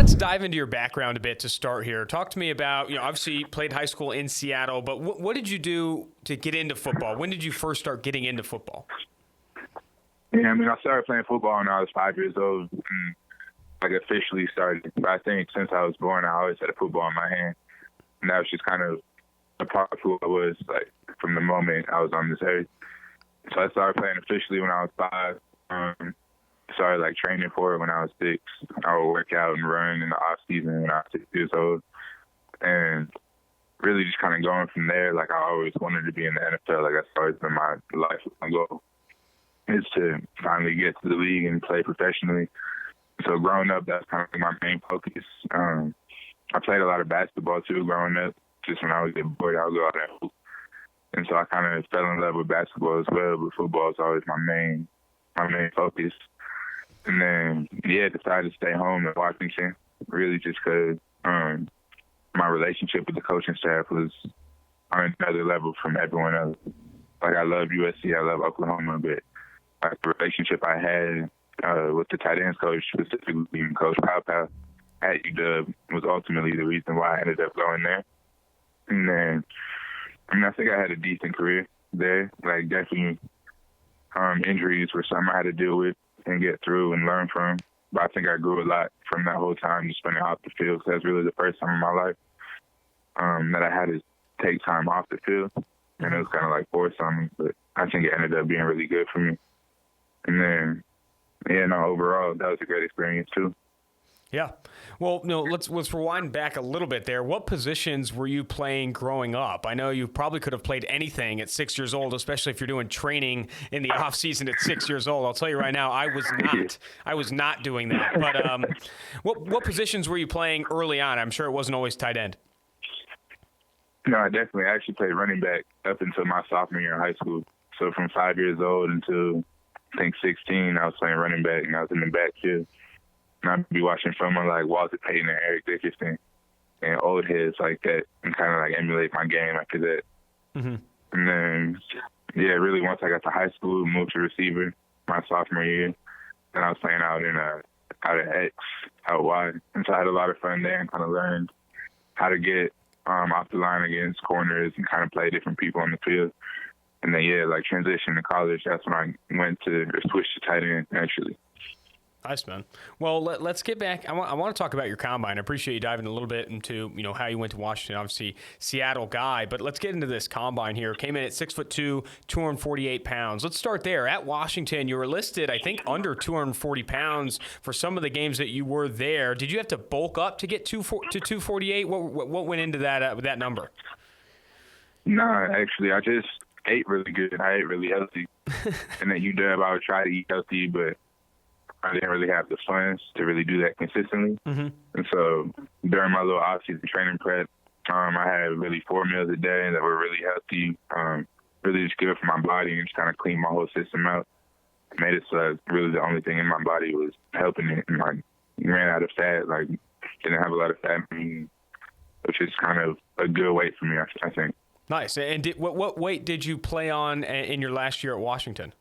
let's dive into your background a bit to start here. Talk to me about, obviously you played high school in Seattle, but what did you do to get into football? When did you first start getting into football? Yeah, I started playing football when I was 5 years old, and officially started. But I think since I was born, I always had a football in my hand, and that was just kind of a part of who I was, from the moment I was on this earth. So I started playing officially when I was 5. Started training for it when I was 6. I would work out and run in the off season when I was 6 years old, and really just kind of going from there. I always wanted to be in the NFL. That's always been my lifelong goal, is to finally get to the league and play professionally. So growing up, that's kind of my main focus. I played a lot of basketball too growing up. Just when I would get bored, I would go out and hoop. And so I kind of fell in love with basketball as well, but football is always my main focus. And then, decided to stay home in Washington, really just because my relationship with the coaching staff was on another level from everyone else. I love USC, I love Oklahoma, but the relationship I had with the tight ends coach, specifically Coach Pow at UW, was ultimately the reason why I ended up going there. And then, I think I had a decent career there. Definitely injuries were something I had to deal with and get through and learn from. But I think I grew a lot from that whole time, just spending off the field, because that's really the first time in my life that I had to take time off the field. And it was kind of forced on me, but I think it ended up being really good for me. And then, overall, that was a great experience too. Yeah. Well, let's rewind back a little bit there. What positions were you playing growing up? I know you probably could have played anything at 6 years old, especially if you're doing training in the off season at 6 years old. I'll tell you right now, I was not doing that. But what positions were you playing early on? I'm sure it wasn't always tight end. No, I actually played running back up until my sophomore year in high school. So from 5 years old until I think 16, I was playing running back, and I was in the backfield. And I'd be watching film on Walter Payton and Eric Dickerson and old heads like that, and kind of emulate my game after that. Mm-hmm. And then, really once I got to high school, moved to receiver my sophomore year, and I was playing out at X, out wide. And so I had a lot of fun there and kind of learned how to get off the line against corners and kind of play different people on the field. And then, transition to college, that's when I went to switch to tight end, actually. Nice, man. Well, let's get back. I want to talk about your combine. I appreciate you diving a little bit into, how you went to Washington, obviously Seattle guy, but let's get into this combine here. Came in at 6'2", 248 pounds. Let's start there. At Washington, you were listed, I think, under 240 pounds for some of the games that you were there. Did you have to bulk up to get to 248? What went into that number? No, actually, I just ate really good. I ate really healthy. And at UW, I would try to eat healthy, but I didn't really have the funds to really do that consistently. Mm-hmm. And so during my little off-season training prep, I had really 4 meals a day that were really healthy, really just good for my body, and just kind of cleaned my whole system out. Made it so really the only thing in my body was helping it. And ran out of fat, didn't have a lot of fat, which is kind of a good weight for me, I think. Nice. And what weight did you play on in your last year at Washington?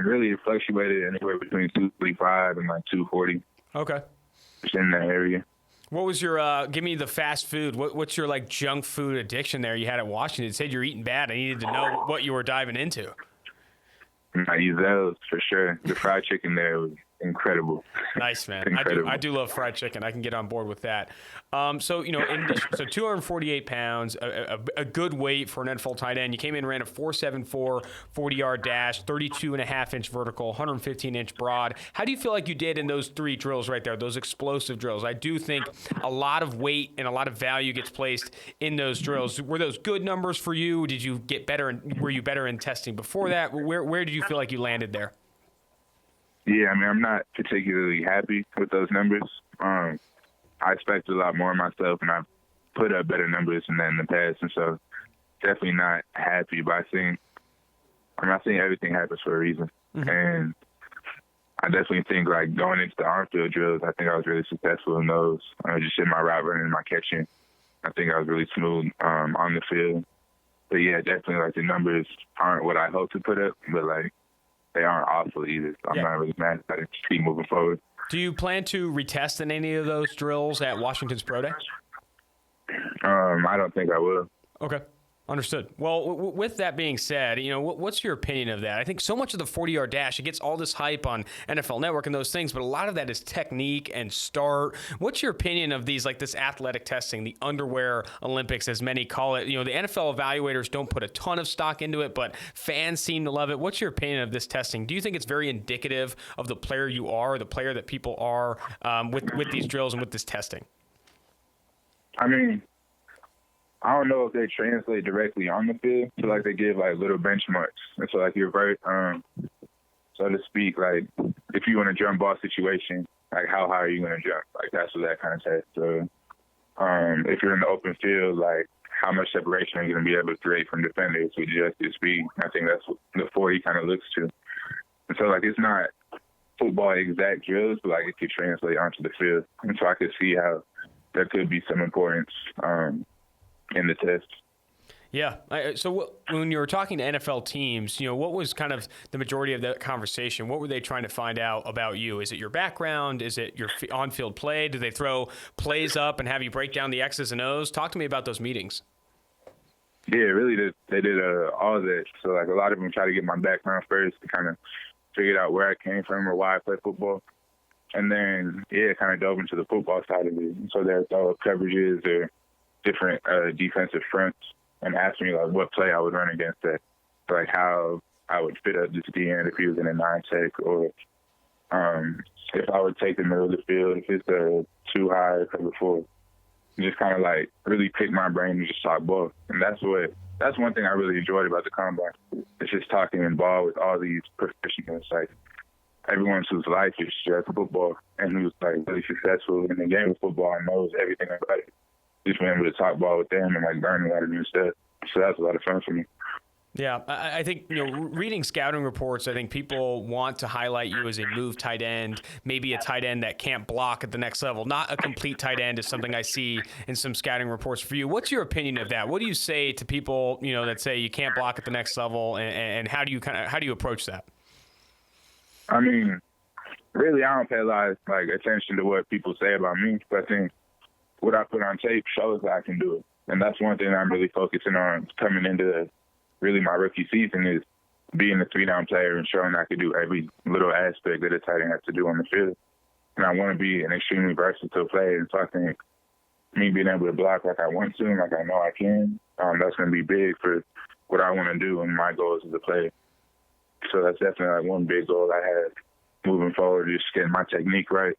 Really, it fluctuated anywhere between 235 and 240. Okay. Just in that area. What was your, give me the fast food, what's your junk food addiction there you had at Washington? It said you're eating bad. I needed to know what you were diving into. I use those for sure. The fried chicken there was incredible. Nice, man. Incredible. I do love fried chicken. I can get on board with that. So 248 pounds, a good weight for an NFL tight end. You came in, ran a 4.74 40-yard dash, 32.5-inch vertical, 115-inch broad. How do you feel like you did in those 3 drills right there, those explosive drills? I do think a lot of weight and a lot of value gets placed in those drills. Were those good numbers for you? Did you get better? Were you better in testing before that? Where did you feel like you landed there? Yeah, I'm not particularly happy with those numbers. I expected a lot more of myself, and I've put up better numbers than that in the past, and so definitely not happy. But I think everything happens for a reason. Mm-hmm. And I definitely think, going into the arm field drills, I think I was really successful in those. Just in my route running and my catching. I think I was really smooth on the field. But, yeah, definitely, the numbers aren't what I hope to put up, but, they aren't awful either. So I'm not really mad at it. Just keep moving forward. Do you plan to retest in any of those drills at Washington's Pro Day? I don't think I will. Okay. Understood. Well, with that being said, what's your opinion of that? I think so much of the 40-yard dash, it gets all this hype on NFL Network and those things, but a lot of that is technique and start. What's your opinion of these, like this athletic testing, the underwear Olympics, as many call it? The NFL evaluators don't put a ton of stock into it, but fans seem to love it. What's your opinion of this testing? Do you think it's very indicative of the player you are, the player that people are with these drills and with this testing? I mean, I don't know if they translate directly on the field. So, like, they give, like, little benchmarks. And so, like, you're very, so to speak, like, if you want to jump ball situation, like, how high are you going to jump? Like, that's what that kind of test. So, if you're in the open field, like, how much separation are you going to be able to create from defenders with just your speed? I think that's what the 40 kind of looks to. And so, like, it's not football exact drills, but, like, it could translate onto the field. And so I could see how there could be some importance, in the test. Yeah. So when you were talking to NFL teams, what was kind of the majority of that conversation? What were they trying to find out about you? Is it your background? Is it your on-field play? Do they throw plays up and have you break down the X's and O's? Talk to me about those meetings. Yeah, really, they did all of that. So, like, a lot of them try to get my background first to kind of figure out where I came from or why I play football. And then, kind of dove into the football side of it. So they'll throw up coverages or different defensive fronts and asked me, like, what play I would run against that, like how I would fit up this DN if he was in a 9-tech, or if I would take the middle of the field, if it's a too high or cover 4. Just kind of, like, really pick my brain and just talk ball. And that's one thing I really enjoyed about the Combine. It's just talking in ball with all these professionals, like, everyone whose life is just football and who's, like, really successful in the game of football and knows everything about it. Just being able to talk ball with them and, like, learn a lot of new stuff. So that's a lot of fun for me. Yeah, I think, reading scouting reports, I think people want to highlight you as a move tight end, maybe a tight end that can't block at the next level. Not a complete tight end is something I see in some scouting reports for you. What's your opinion of that? What do you say to people, that say you can't block at the next level, and how do you approach that? I mean, really, I don't pay a lot of, like, attention to what people say about me, but I think what I put on tape shows that I can do it. And that's one thing I'm really focusing on coming into really my rookie season, is being a 3-down player and showing I can do every little aspect that a tight end has to do on the field. And I want to be an extremely versatile player. And so I think me being able to block like I want to and like I know I can, that's going to be big for what I want to do and my goals as a player. So that's definitely, like, one big goal I have moving forward, just getting my technique right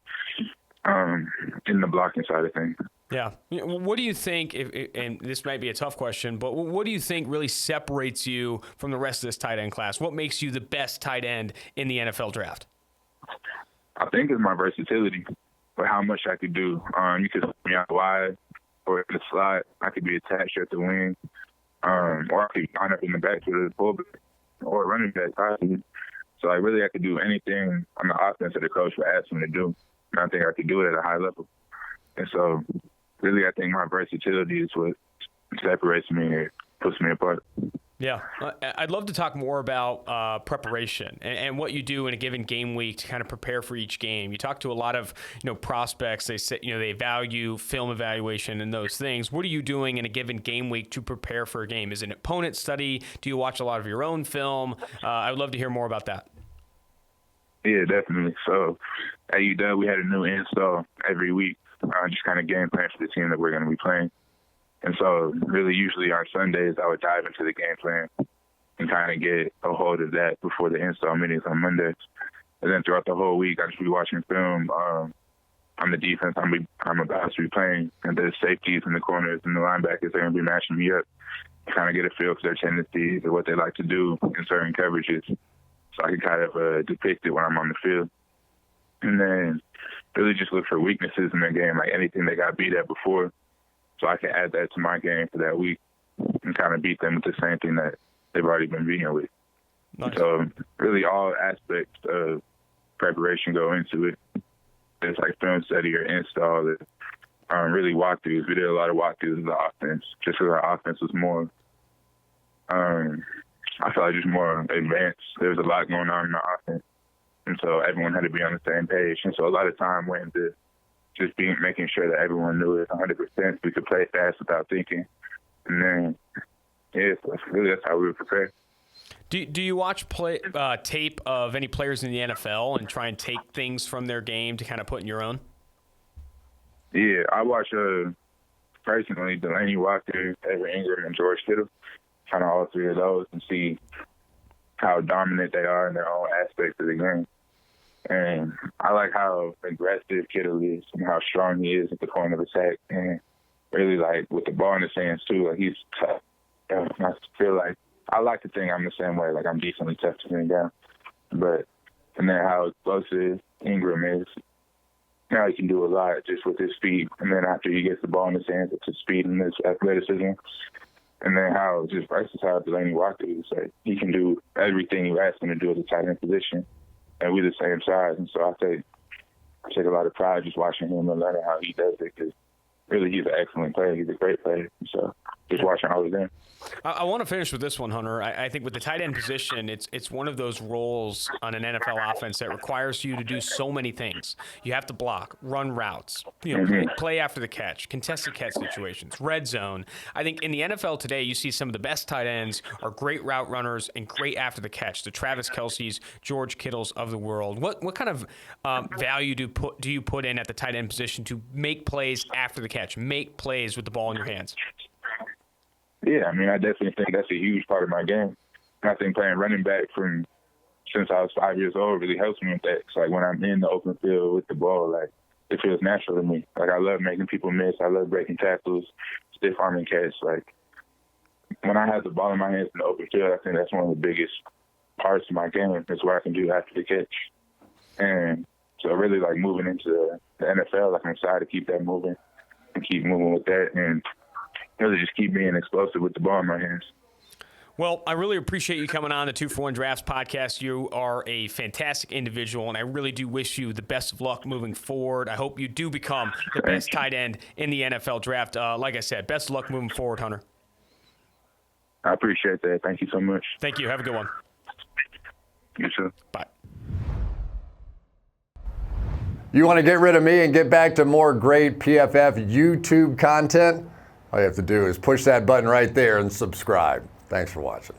in the blocking side of things. Yeah. What do you think, and this might be a tough question, but what do you think really separates you from the rest of this tight end class? What makes you the best tight end in the NFL draft? I think it's my versatility, but how much I could do. You could put me out wide or in the slot. I could be attached at the wing, or I could line up in the back to the fullback or running back. So I could do anything on the offense that the coach would ask me to do. And I think I could do it at a high level. And so really, I think my versatility is what separates me and puts me apart. Yeah. I'd love to talk more about preparation and what you do in a given game week to kind of prepare for each game. You talk to a lot of, prospects. They say, they value film evaluation and those things. What are you doing in a given game week to prepare for a game? Is it an opponent study? Do you watch a lot of your own film? I would love to hear more about that. Yeah, definitely. So at UW, we had a new install every week, just kind of game plan for the team that we're going to be playing. And so really usually on Sundays, I would dive into the game plan and kind of get a hold of that before the install meetings on Mondays. And then throughout the whole week, I just be watching film on the defense I'm about to be playing, and the safeties and the corners and the linebackers, they're going to be matching me up, kind of get a feel for their tendencies or what they like to do in certain coverages, so I can kind of depict it when I'm on the field. And then really just look for weaknesses in their game, like anything they got beat at before, so I can add that to my game for that week and kind of beat them with the same thing that they've already been beaten with. Nice. So really all aspects of preparation go into it. It's like film study or install, really walkthroughs. We did a lot of walkthroughs of the offense, just because our offense was more, I felt like just more advanced. There was a lot going on in the offense. And so everyone had to be on the same page. And so a lot of time went into just making sure that everyone knew it 100%. We could play fast without thinking. And then, yeah, so that's how we were prepared. Do you watch tape of any players in the NFL and try and take things from their game to kind of put in your own? Yeah, I watch personally Delaney Walker, Evan Ingram, and George Kittle, kind of all three of those, and see how dominant they are in their own aspects of the game. And I like how aggressive Kittle is and how strong he is at the point of attack, and really like with the ball in his hands too. Like he's tough. And I feel like I like to think I'm the same way. Like I'm decently tough to bring down, and then how explosive Ingram is. Now he can do a lot just with his speed, and then after he gets the ball in his hands, it's his speed and his athleticism. And then how just versatile Delaney Walker is. Like he can do everything you ask him to do at the tight end position, and we're the same size. And so I take a lot of pride just watching him and learning how he does it, because really he's an excellent player. He's a great player. So just watching all of them. I want to finish with this one, Hunter. I think with the tight end position, it's one of those roles on an NFL offense that requires you to do so many things. You have to block, run routes, play after the catch, contested catch situations, red zone. I think in the NFL today, you see some of the best tight ends are great route runners and great after the catch. The Travis Kelce's, George Kittles of the world. What kind of value do you put in at the tight end position to make plays after the catch, make plays with the ball in your hands? Yeah, I mean, I definitely think that's a huge part of my game. And I think playing running back since I was 5 years old really helps me with that. It's like when I'm in the open field with the ball, like it feels natural to me. Like I love making people miss. I love breaking tackles, stiff arming catch. Like when I have the ball in my hands in the open field, I think that's one of the biggest parts of my game. It's what I can do after the catch. And so really like moving into the NFL, like I'm excited to keep that moving and keep moving with that, and really just keep being explosive with the ball in my hands. Well, I really appreciate you coming on the 2-for-1 Drafts podcast. You are a fantastic individual, and I really do wish you the best of luck moving forward. I hope you do become the best tight end in the NFL draft. Like I said, best of luck moving forward, Hunter. I appreciate that. Thank you so much. Thank you. Have a good one. You too. Bye. You want to get rid of me and get back to more great PFF YouTube content? All you have to do is push that button right there and subscribe. Thanks for watching.